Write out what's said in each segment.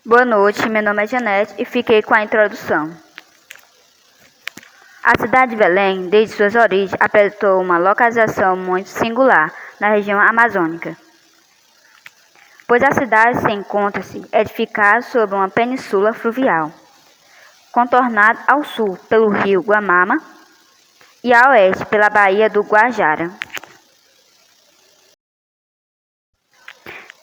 Boa noite, meu nome é Janete e fiquei com a introdução. A cidade de Belém, desde suas origens, apresentou uma localização muito singular na região amazônica, pois a cidade se encontra-se edificada sobre uma península fluvial, contornada ao sul pelo rio Guamama e a oeste pela Baía do Guajara.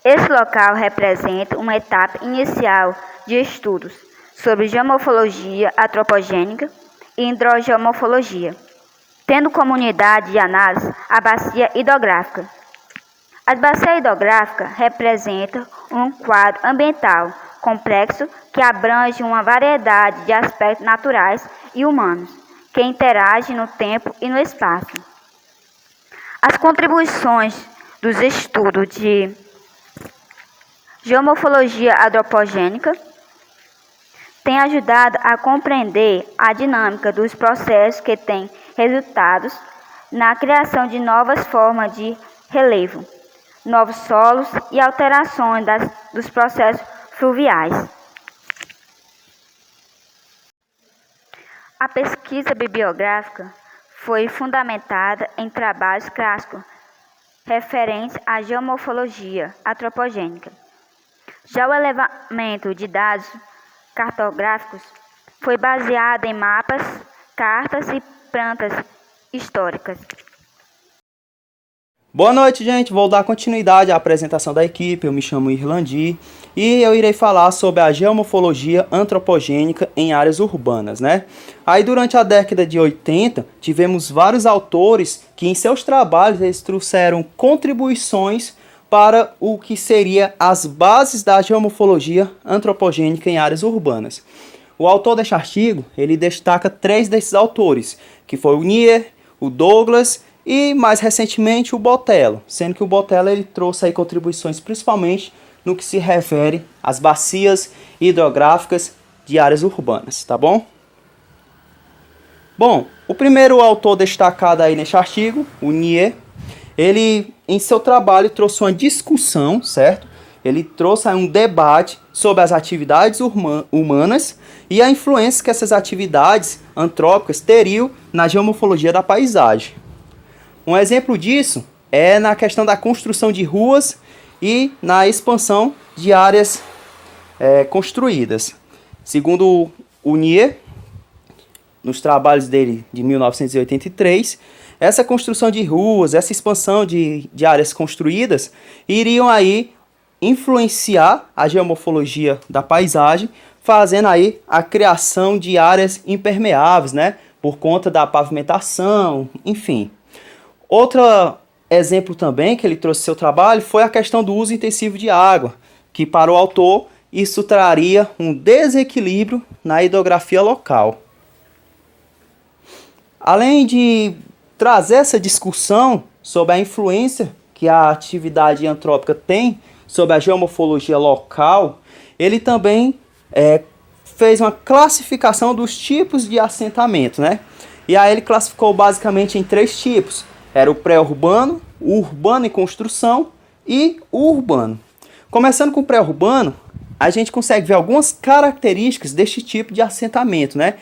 Esse local representa uma etapa inicial de estudos sobre geomorfologia antropogênica e hidrogeomorfologia, tendo como unidade de análise a bacia hidrográfica. A bacia hidrográfica representa um quadro ambiental complexo que abrange uma variedade de aspectos naturais e humanos que interagem no tempo e no espaço. As contribuições dos estudos de geomorfologia antropogênica têm ajudado a compreender a dinâmica dos processos que têm resultados na criação de novas formas de relevo, novos solos e alterações dos processos fluviais. A pesquisa bibliográfica foi fundamentada em trabalhos clássicos referentes à geomorfologia antropogênica. Já o levantamento de dados cartográficos foi baseado em mapas, cartas e plantas históricas. Boa noite, gente. Vou dar continuidade à apresentação da equipe. Eu me chamo Irlandi e eu irei falar sobre a geomorfologia antropogênica em áreas urbanas, né? Aí, durante a década de 80, tivemos vários autores que em seus trabalhos eles trouxeram contribuições para o que seria as bases da geomorfologia antropogênica em áreas urbanas. O autor deste artigo, ele destaca 3 desses autores, que foi o Nier, o Douglas e, mais recentemente, o Botelho, sendo que o Botelho ele trouxe aí contribuições principalmente no que se refere às bacias hidrográficas de áreas urbanas, tá bom? Bom, o primeiro autor destacado aí neste artigo, o Nier, ele, em seu trabalho, trouxe uma discussão, certo? Ele trouxe aí um debate sobre as atividades humanas e a influência que essas atividades antrópicas teriam na geomorfologia da paisagem. Um exemplo disso é na questão da construção de ruas e na expansão de áreas construídas. Segundo o Nier, nos trabalhos dele de 1983, essa construção de ruas, essa expansão de áreas construídas iriam aí influenciar a geomorfologia da paisagem, fazendo aí a criação de áreas impermeáveis, né, por conta da pavimentação, enfim. Outro exemplo também que ele trouxe no seu trabalho foi a questão do uso intensivo de água, que para o autor isso traria um desequilíbrio na hidrografia local. Além de trazer essa discussão sobre a influência que a atividade antrópica tem sobre a geomorfologia local, ele também fez uma classificação dos tipos de assentamento, né? E aí ele classificou basicamente em 3 tipos. Era o pré-urbano, o urbano em construção e o urbano. Começando com o pré-urbano, a gente consegue ver algumas características deste tipo de assentamento, né?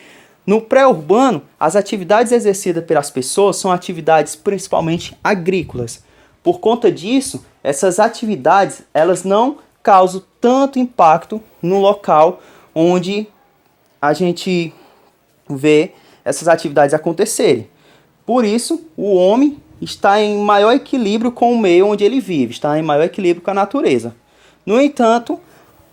No pré-urbano, as atividades exercidas pelas pessoas são atividades principalmente agrícolas. Por conta disso, essas atividades elas não causam tanto impacto no local onde a gente vê essas atividades acontecerem. Por isso, o homem está em maior equilíbrio com o meio onde ele vive, está em maior equilíbrio com a natureza. No entanto,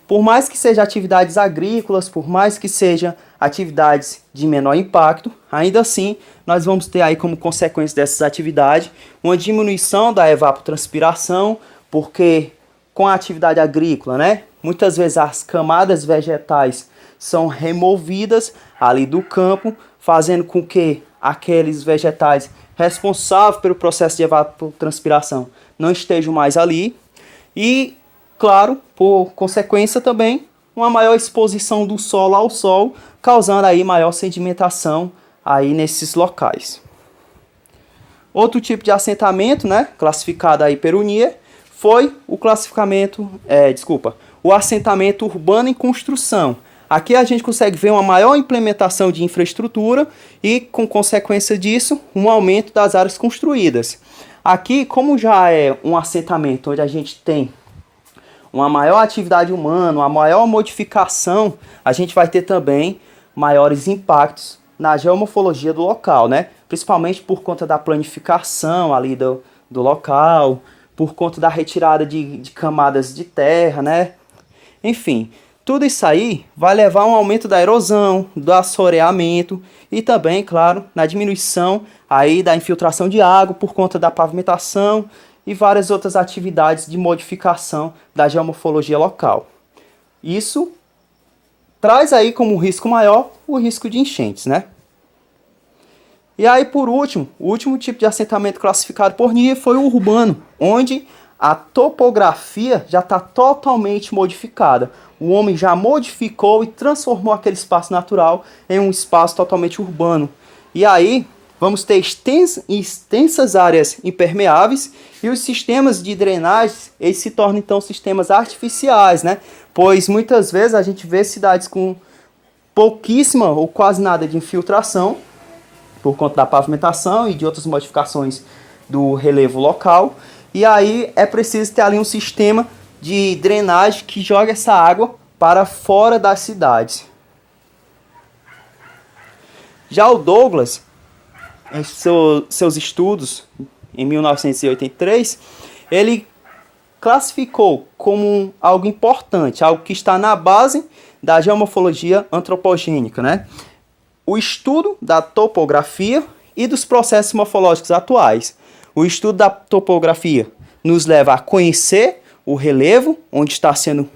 por mais que sejam atividades agrícolas, por mais que sejam atividades de menor impacto, ainda assim nós vamos ter aí como consequência dessas atividades uma diminuição da evapotranspiração, porque com a atividade agrícola, né, muitas vezes as camadas vegetais são removidas ali do campo, fazendo com que aqueles vegetais responsáveis pelo processo de evapotranspiração não estejam mais ali e, claro, por consequência também, uma maior exposição do solo ao sol, causando aí maior sedimentação aí nesses locais. Outro tipo de assentamento, né, classificado aí pelo Nier, foi o o assentamento urbano em construção. Aqui a gente consegue ver uma maior implementação de infraestrutura e, com consequência disso, um aumento das áreas construídas. Aqui, como já é um assentamento onde a gente tem uma maior atividade humana, uma maior modificação, a gente vai ter também maiores impactos na geomorfologia do local, né? Principalmente por conta da planificação ali do local, por conta da retirada de camadas de terra, né? Enfim, tudo isso aí vai levar a um aumento da erosão, do assoreamento e também, claro, na diminuição aí da infiltração de água por conta da pavimentação e várias outras atividades de modificação da geomorfologia local. Isso traz aí como risco maior o risco de enchentes, né? E aí, por último, o último tipo de assentamento classificado por NIA foi o urbano, onde a topografia já está totalmente modificada. O homem já modificou e transformou aquele espaço natural em um espaço totalmente urbano. E aí, vamos ter extensas áreas impermeáveis e os sistemas de drenagem, eles se tornam então sistemas artificiais, né? Pois muitas vezes a gente vê cidades com pouquíssima ou quase nada de infiltração, por conta da pavimentação e de outras modificações do relevo local. E aí é preciso ter ali um sistema de drenagem que joga essa água para fora das cidades. Já o Douglas, em seus estudos, em 1983, ele classificou como algo importante, algo que está na base da geomorfologia antropogênica, né? O estudo da topografia e dos processos morfológicos atuais. O estudo da topografia nos leva a conhecer o relevo, onde está sendo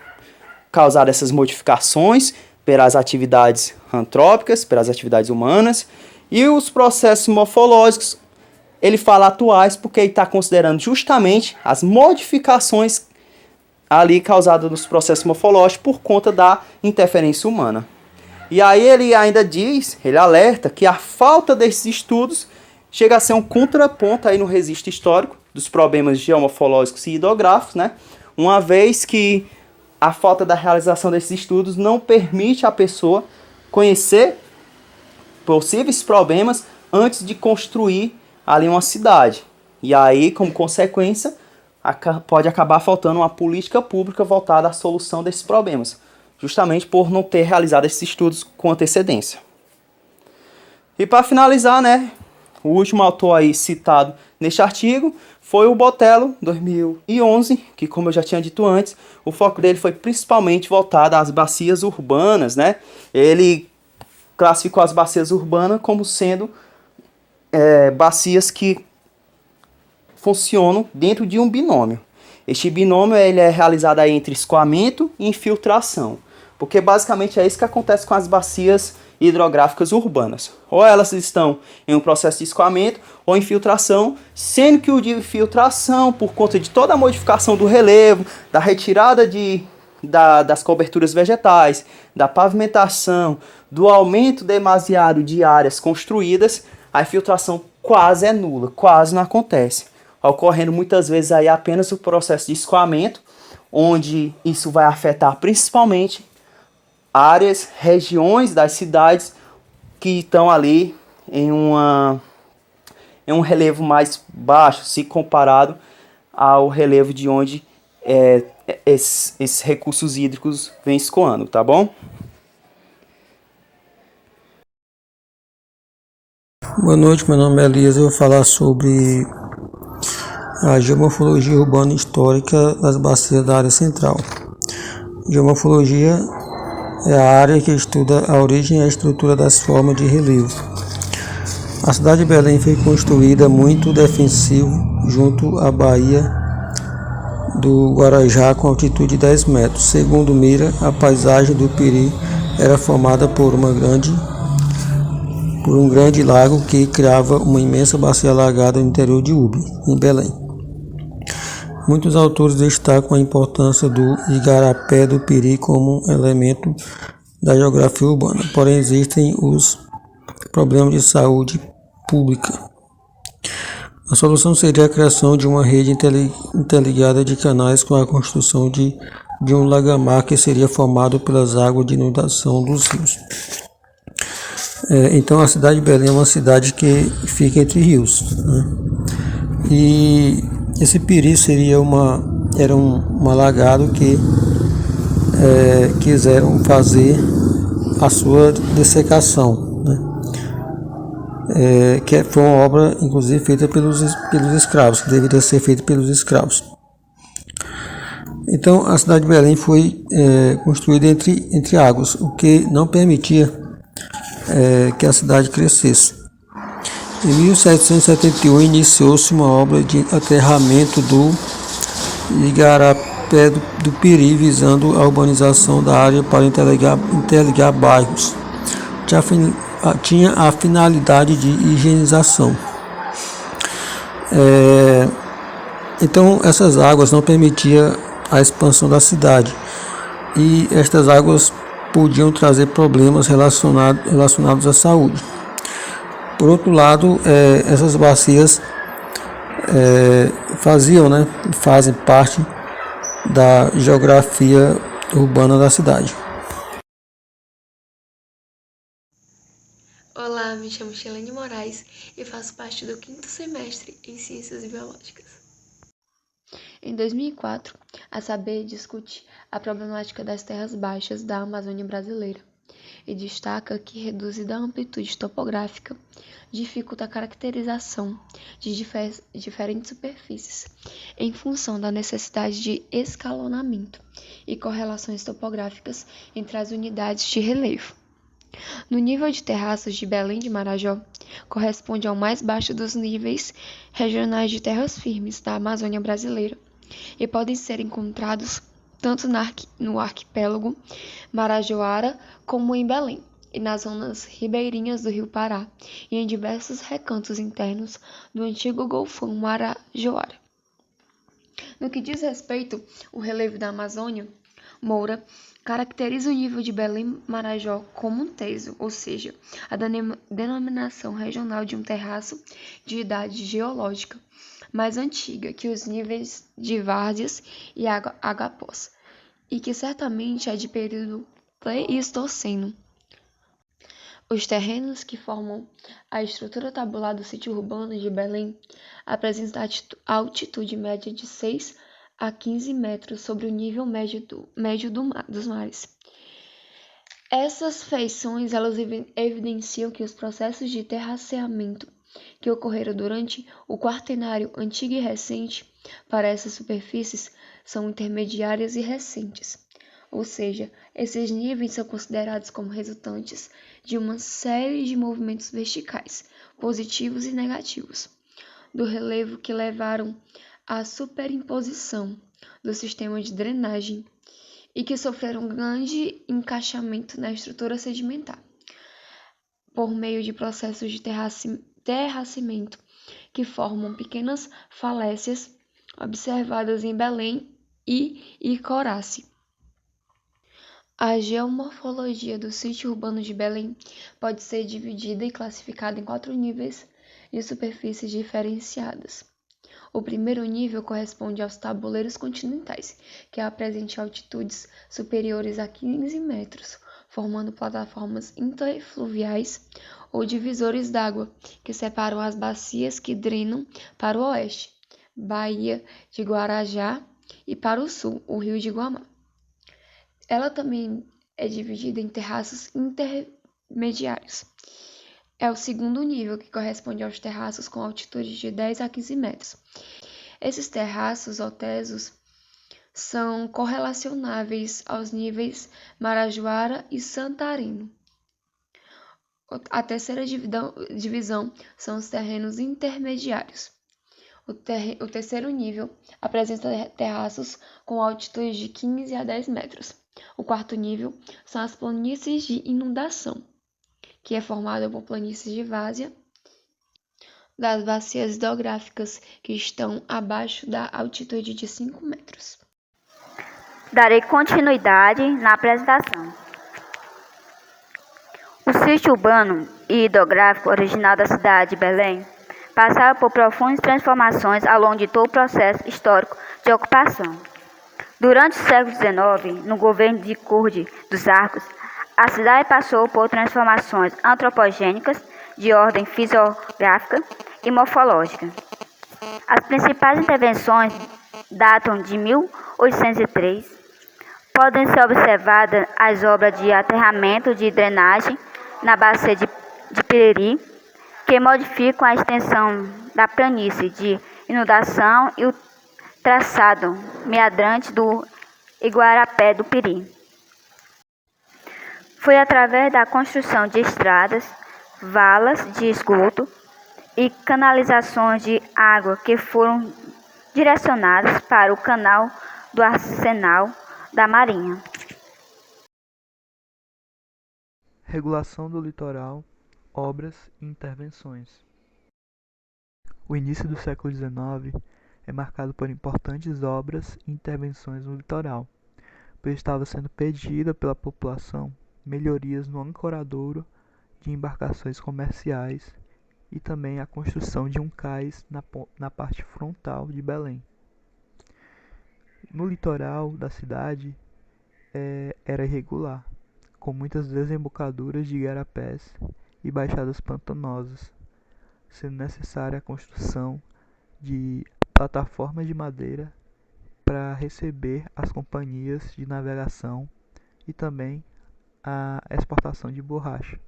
causadas essas modificações pelas atividades antrópicas, pelas atividades humanas. E os processos morfológicos, ele fala atuais porque ele está considerando justamente as modificações ali causadas nos processos morfológicos por conta da interferência humana. E aí ele ainda diz, ele alerta que a falta desses estudos chega a ser um contraponto aí no registro histórico dos problemas geomorfológicos e hidrográficos, né? Uma vez que a falta da realização desses estudos não permite à pessoa conhecer possíveis problemas antes de construir ali uma cidade. E aí, como consequência, pode acabar faltando uma política pública voltada à solução desses problemas, justamente por não ter realizado esses estudos com antecedência. E para finalizar, né, o último autor aí citado neste artigo foi o Botelho, 2011, que, como eu já tinha dito antes, o foco dele foi principalmente voltado às bacias urbanas, né? Ele classificou as bacias urbanas como sendo bacias que funcionam dentro de um binômio. Este binômio ele é realizado aí entre escoamento e infiltração, porque basicamente é isso que acontece com as bacias hidrográficas urbanas. Ou elas estão em um processo de escoamento ou infiltração, sendo que o de infiltração, por conta de toda a modificação do relevo, da retirada das coberturas vegetais, da pavimentação, do aumento demasiado de áreas construídas, a infiltração quase é nula, quase não acontece, ocorrendo muitas vezes aí apenas o processo de escoamento, onde isso vai afetar principalmente áreas, regiões das cidades que estão ali em um relevo mais baixo, se comparado ao relevo de onde esses recursos hídricos vêm escoando, tá bom? Boa noite, meu nome é Elias, eu vou falar sobre a geomorfologia urbana histórica das bacias da área central. Geomorfologia é a área que estuda a origem e a estrutura das formas de relevo. A cidade de Belém foi construída muito defensivo junto à baía do Guarajá com altitude de 10 metros. Segundo Mira, a paisagem do Piri era formada por um grande lago que criava uma imensa bacia alagada no interior de Ubi, em Belém. Muitos autores destacam a importância do igarapé do Piri como um elemento da geografia urbana, porém existem os problemas de saúde pública. A solução seria a criação de uma rede interligada de canais com a construção de de um lagamar que seria formado pelas águas de inundação dos rios. Então a cidade de Belém é uma cidade que fica entre rios, né? E esse piri era um alagado que quiseram fazer a sua dessecação, né? Que foi uma obra inclusive feita pelos escravos, que deveria ser feita pelos escravos. Então a cidade de Belém foi construída entre águas, o que não permitia que a cidade crescesse. Em 1771 iniciou-se uma obra de aterramento do igarapé do Piri, visando a urbanização da área para interligar bairros. Tinha a finalidade de higienização. Então essas águas não permitiam a expansão da cidade, e estas águas podiam trazer problemas relacionados à saúde. Por outro lado, essas bacias fazem parte da geografia urbana da cidade. Olá, me chamo Shelene Moraes e faço parte do 5º semestre em Ciências Biológicas. Em 2004, a SABE discute a problemática das terras baixas da Amazônia brasileira e destaca que reduzida a amplitude topográfica dificulta a caracterização de diferentes superfícies em função da necessidade de escalonamento e correlações topográficas entre as unidades de relevo. No nível de terraços de Belém de Marajó, corresponde ao mais baixo dos níveis regionais de terras firmes da Amazônia brasileira e podem ser encontrados tanto no arquipélago Marajoara como em Belém, e nas zonas ribeirinhas do Rio Pará e em diversos recantos internos do antigo Golfão Marajoara. No que diz respeito ao relevo da Amazônia, Moura caracteriza o nível de Belém-Marajó como um teso, ou seja, a denominação regional de um terraço de idade geológica mais antiga que os níveis de Várzeas e Agapós, e que certamente é de período pleistoceno. Os terrenos que formam a estrutura tabular do sítio urbano de Belém apresentam altitude média de 6 a 15 metros sobre o nível médio dos mares. Essas feições elas evidenciam que os processos de terraceamento que ocorreram durante o Quaternário antigo e recente para essas superfícies são intermediárias e recentes, ou seja, esses níveis são considerados como resultantes de uma série de movimentos verticais, positivos e negativos, do relevo que levaram à superimposição do sistema de drenagem e que sofreram grande encaixamento na estrutura sedimentar, por meio de processos de terracimento que formam pequenas falésias observadas em Belém e Icoraci. A geomorfologia do sítio urbano de Belém pode ser dividida e classificada em 4 níveis de superfícies diferenciadas. O primeiro nível corresponde aos tabuleiros continentais, que apresentam altitudes superiores a 15 metros, formando plataformas interfluviais ou divisores d'água, que separam as bacias que drenam para o oeste, Baía de Guarajá, e para o sul, o Rio de Guamá. Ela também é dividida em terraços intermediários. É o segundo nível, que corresponde aos terraços com altitude de 10 a 15 metros. Esses terraços ou tesos são correlacionáveis aos níveis Marajoara e Santareno. A terceira divisão são os terrenos intermediários. O terceiro nível apresenta terraços com altitude de 15 a 10 metros. O quarto nível são as planícies de inundação, que é formada por planícies de várzea das bacias hidrográficas que estão abaixo da altitude de 5 metros. Darei continuidade na apresentação. O sítio urbano e hidrográfico original da cidade de Belém passaram por profundas transformações ao longo de todo o processo histórico de ocupação. Durante o século XIX, no governo de Curde dos Arcos, a cidade passou por transformações antropogênicas de ordem fisiográfica e morfológica. As principais intervenções datam de 1803. Podem ser observadas as obras de aterramento de drenagem na bacia de Piriri, que modificam a extensão da planície de inundação e o traçado meandrante do Iguarapé do Piri. Foi através da construção de estradas, valas de esgoto e canalizações de água que foram direcionadas para o canal do Arsenal da Marinha. Regulação do litoral, obras e intervenções. O início do século XIX é marcado por importantes obras e intervenções no litoral, pois estava sendo pedida pela população melhorias no ancoradouro de embarcações comerciais e também a construção de um cais na parte frontal de Belém. No litoral da cidade era irregular, com muitas desembocaduras de igarapés e baixadas pantanosas, sendo necessária a construção de plataformas de madeira para receber as companhias de navegação e também a exportação de borracha.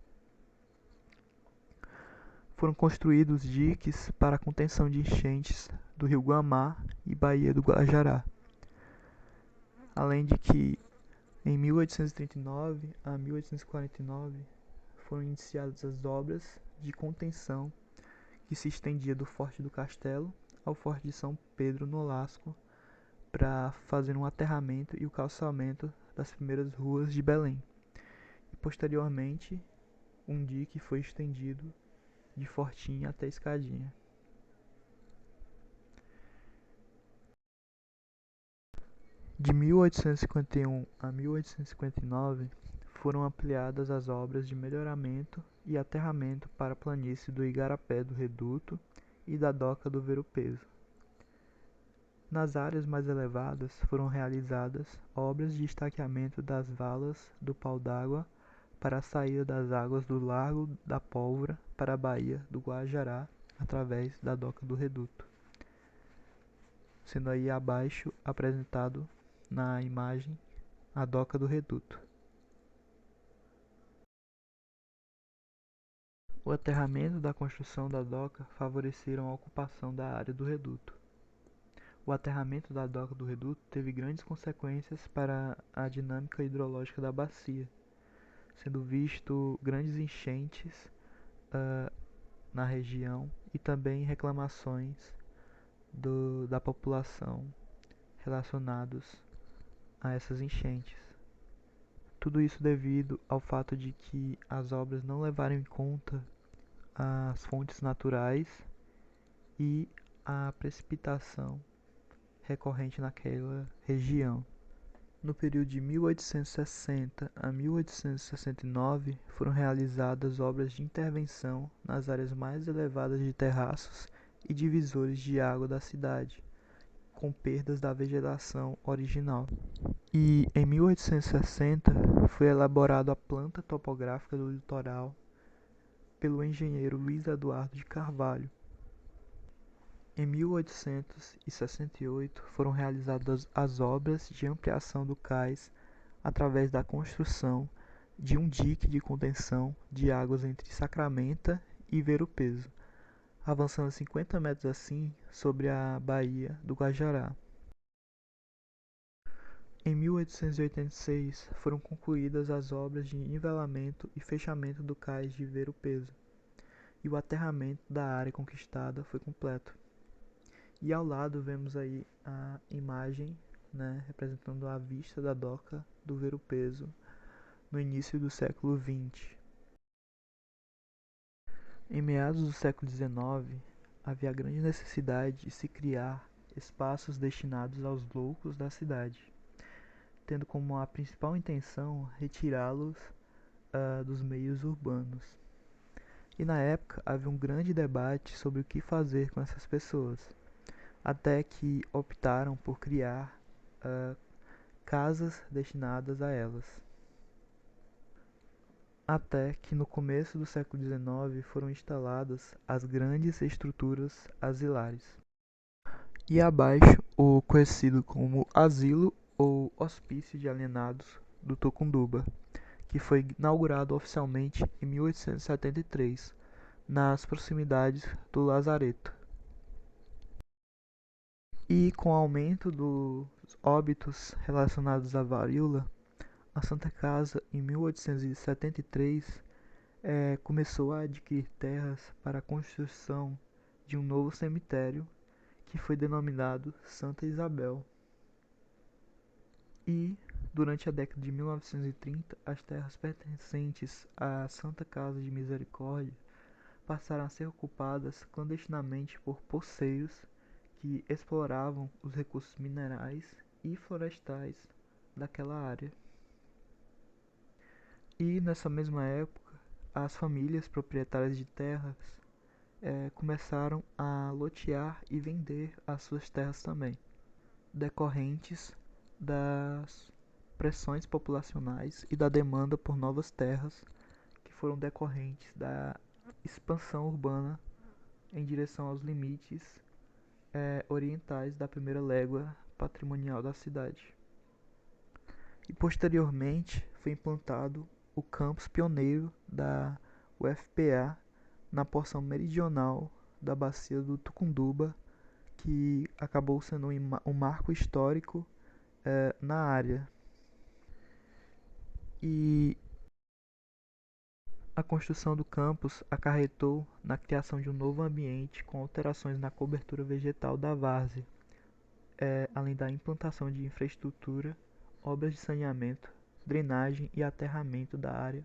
Foram construídos diques para a contenção de enchentes do rio Guamá e Baía do Guajará, além de que em 1839 a 1849 foram iniciadas as obras de contenção que se estendia do Forte do Castelo ao Forte de São Pedro Nolasco para fazer um aterramento e o calçamento das primeiras ruas de Belém. E posteriormente, um dique foi estendido de Fortinha até Escadinha. De 1851 a 1859, foram ampliadas as obras de melhoramento e aterramento para a planície do Igarapé do Reduto e da Doca do Ver-o-Peso. Nas áreas mais elevadas foram realizadas obras de estaqueamento das valas do Pau-d'Água para a saída das águas do Largo da Pólvora para a Baía do Guajará através da Doca do Reduto, sendo aí abaixo apresentado na imagem a Doca do Reduto. O aterramento da construção da doca favoreceram a ocupação da área do reduto. O aterramento da doca do reduto teve grandes consequências para a dinâmica hidrológica da bacia, sendo visto grandes enchentes na região e também reclamações da população relacionados a essas enchentes. Tudo isso devido ao fato de que as obras não levaram em conta as fontes naturais e a precipitação recorrente naquela região. No período de 1860 a 1869 foram realizadas obras de intervenção nas áreas mais elevadas de terraços e divisores de água da cidade, com perdas da vegetação original. E em 1860 foi elaborada a planta topográfica do litoral pelo engenheiro Luiz Eduardo de Carvalho. Em 1868 foram realizadas as obras de ampliação do cais através da construção de um dique de contenção de águas entre Sacramento e Ver-o-Peso, avançando 50 metros assim sobre a Baía do Guajará. Em 1886 foram concluídas as obras de nivelamento e fechamento do cais de Ver-o-Peso, e o aterramento da área conquistada foi completo. E ao lado vemos aí a imagem, representando a vista da doca do Ver-o-Peso no início do século XX. Em meados do século XIX, havia grande necessidade de se criar espaços destinados aos loucos da cidade, tendo como a principal intenção retirá-los dos meios urbanos. E na época havia um grande debate sobre o que fazer com essas pessoas, até que optaram por criar casas destinadas a elas. Até que no começo do século XIX foram instaladas as grandes estruturas asilares. E abaixo o conhecido como Asilo ou Hospício de Alienados do Tucunduba, que foi inaugurado oficialmente em 1873, nas proximidades do Lazareto. E com o aumento dos óbitos relacionados à varíola, a Santa Casa, em 1873, começou a adquirir terras para a construção de um novo cemitério, que foi denominado Santa Isabel. E, durante a década de 1930, as terras pertencentes à Santa Casa de Misericórdia passaram a ser ocupadas clandestinamente por poceiros que exploravam os recursos minerais e florestais daquela área. E nessa mesma época, as famílias proprietárias de terras começaram a lotear e vender as suas terras também, decorrentes das pressões populacionais e da demanda por novas terras que foram decorrentes da expansão urbana em direção aos limites orientais da primeira légua patrimonial da cidade. E posteriormente foi implantado o campus pioneiro da UFPA na porção meridional da bacia do Tucunduba, que acabou sendo um marco histórico na área. E a construção do campus acarretou na criação de um novo ambiente com alterações na cobertura vegetal da várzea, além da implantação de infraestrutura, obras de saneamento, drenagem e aterramento da área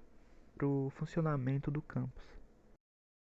para o funcionamento do campus.